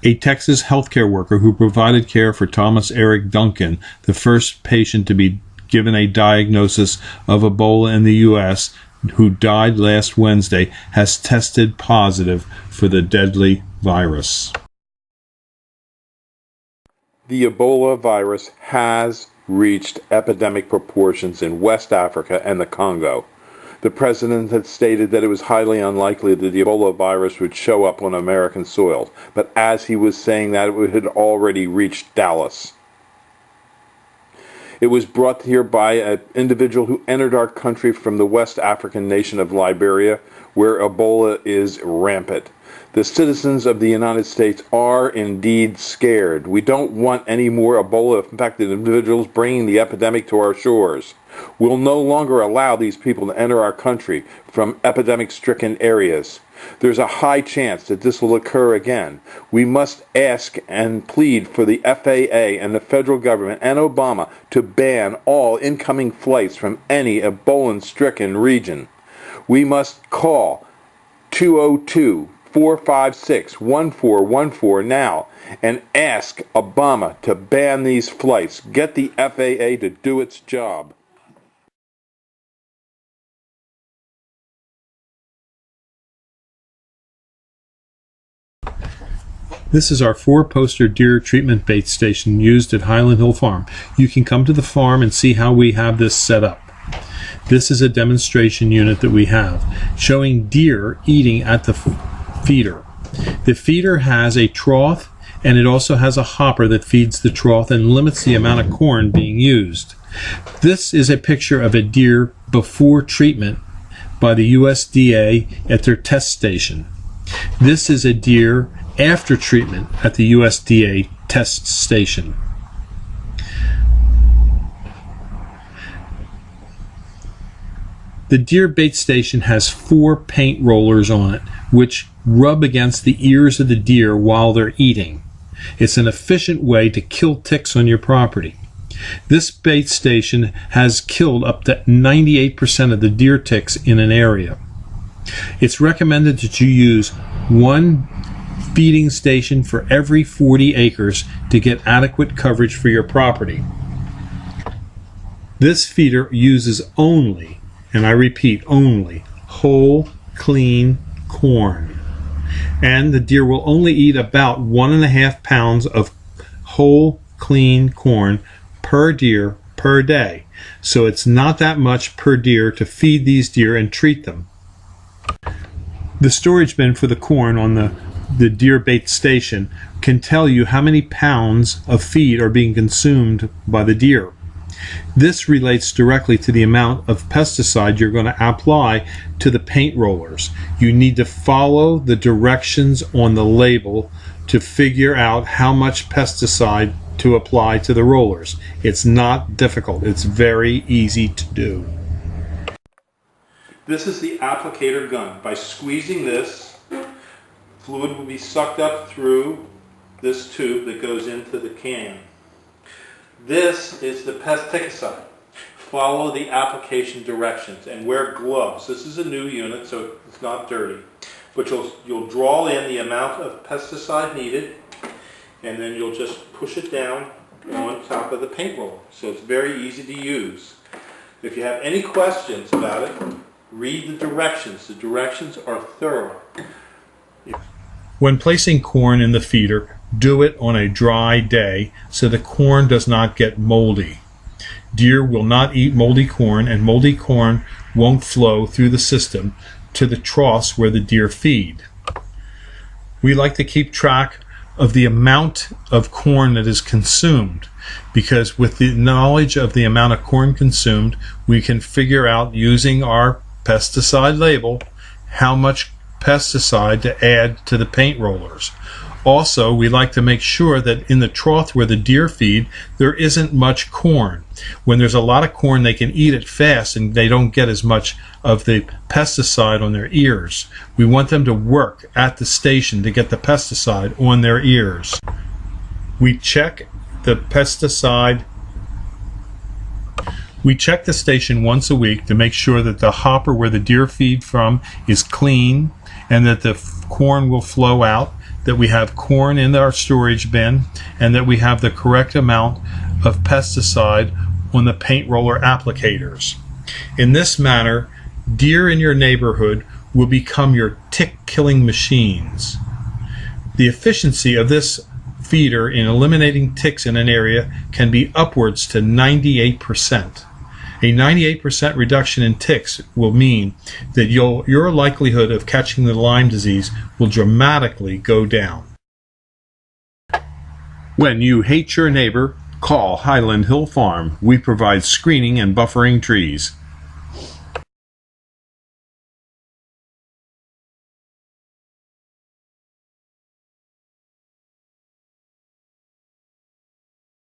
A Texas healthcare worker who provided care for Thomas Eric Duncan, the first patient to be given a diagnosis of Ebola in the U.S., who died last Wednesday, has tested positive for the deadly virus. The Ebola virus has reached epidemic proportions in West Africa and the Congo. The president had stated that it was highly unlikely that the Ebola virus would show up on American soil, but as he was saying that, it had already reached Dallas. It was brought here by an individual who entered our country from the West African nation of Liberia, where Ebola is rampant. The citizens of the United States are indeed scared. We don't want any more Ebola-infected individuals bringing the epidemic to our shores. We'll no longer allow these people to enter our country from epidemic-stricken areas. There's a high chance that this will occur again. We must ask and plead for the FAA and the federal government and Obama to ban all incoming flights from any Ebola-stricken region. We must call 202-456-1414 now and ask Obama to ban these flights. Get the FAA to do its job. This is our 4-poster deer treatment bait station used at Highland Hill Farm. You can come to the farm and see how we have this set up. This is a demonstration unit that we have showing deer eating at the feeder. The feeder has a trough, and it also has a hopper that feeds the trough and limits the amount of corn being used. This is a picture of a deer before treatment by the USDA at their test station. This is a deer after treatment at the USDA test station. The deer bait station has 4 paint rollers on it, which rub against the ears of the deer while they're eating. It's an efficient way to kill ticks on your property. This bait station has killed up to 98% of the deer ticks in an area. It's recommended that you use 1 feeding station for every 40 acres to get adequate coverage for your property. This feeder uses only, and I repeat, only whole, clean corn. And the deer will only eat about 1.5 pounds of whole, clean corn per deer per day. So it's not that much per deer to feed these deer and treat them. The storage bin for the corn on the deer bait station can tell you how many pounds of feed are being consumed by the deer. This relates directly to the amount of pesticide you're going to apply to the paint rollers. You need to follow the directions on the label to figure out how much pesticide to apply to the rollers. It's not difficult. It's very easy to do. This is the applicator gun. By squeezing this, fluid will be sucked up through this tube that goes into the can. This is the pesticide. Follow the application directions and wear gloves. This is a new unit, so it's not dirty. But you'll draw in the amount of pesticide needed, and then you'll just push it down on top of the paint roller. So it's very easy to use. If you have any questions about it, read the directions. The directions are thorough. When placing corn in the feeder, do it on a dry day so the corn does not get moldy. Deer will not eat moldy corn, and moldy corn won't flow through the system to the troughs where the deer feed. We like to keep track of the amount of corn that is consumed, because with the knowledge of the amount of corn consumed, we can figure out, using our pesticide label, how much pesticide to add to the paint rollers. Also, we like to make sure that in the trough where the deer feed, there isn't much corn. When there's a lot of corn, they can eat it fast and they don't get as much of the pesticide on their ears. We want them to work at the station to get the pesticide on their ears. We check the pesticide. We check the station once a week to make sure that the hopper where the deer feed from is clean and that the corn will flow out that we have corn in our storage bin and that we have the correct amount of pesticide on the paint roller applicators. In this manner, deer in your neighborhood will become your tick-killing machines. The efficiency of this feeder in eliminating ticks in an area can be upwards to 98%. A 98% reduction in ticks will mean that your likelihood of catching the Lyme disease will dramatically go down. When you hate your neighbor, call Highland Hill Farm. We provide screening and buffering trees.